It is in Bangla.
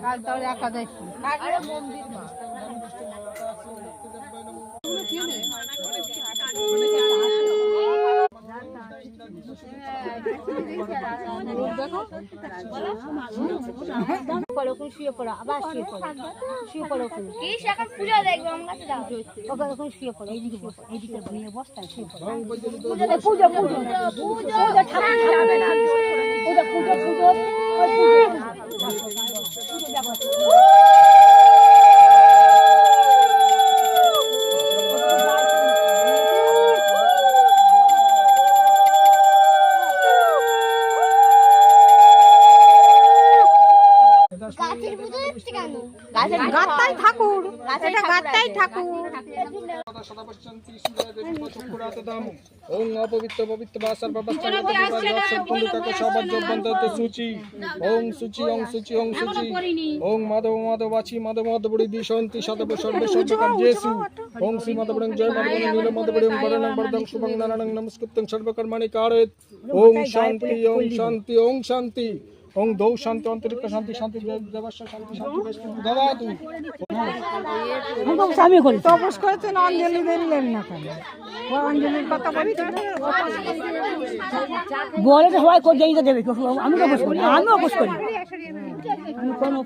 কাল তাহলে একাদশী মন্দির শুয়ে পড়ো আবার শুয়ে পড়ো শুয়ে পড়ো পুজো দেখবো ওখানে শুয়ে পড়ো এইদিকে বসো এইদিকে নিয়ে বসতাম শুয়ে পড়ো পুজো পুজো পুজো পুজো পুজো গাতাই ঠাকুর এটা গাতাই ঠাকুর ওং অপবিত্র পবিত্র বাসার সূচি ওং সূচি ওং সূচি ওং সূচি ওং মাধব মাধবাচি মাধব মাধবড়ি দিশন্তি শতব সর্বে সর্বকাম জেসু ওং শ্রী মাধবড়ং জয় মাধবং নীল মাধবড়ং বরণং বরদং শুভং নারায়ণং নমস্কৃত্যং সর্বকর্মাণি কারয়েৎ ওং শান্তি ওং শান্তি ওং শান্তি ওং দৌ শান্তি অন্তরিক্ষ শান্তি শান্তি দেবস্ব শান্তি শান্তি দাদা তুমি স্বামী করি তপস করেছেন অঞ্জলি দিলেন না কেন অঞ্জলির কথা বলি বলে তো সবাই করে দিয়ে দেবে আমি তো অপোজ করি আমি অপোজ করি আমি কোনো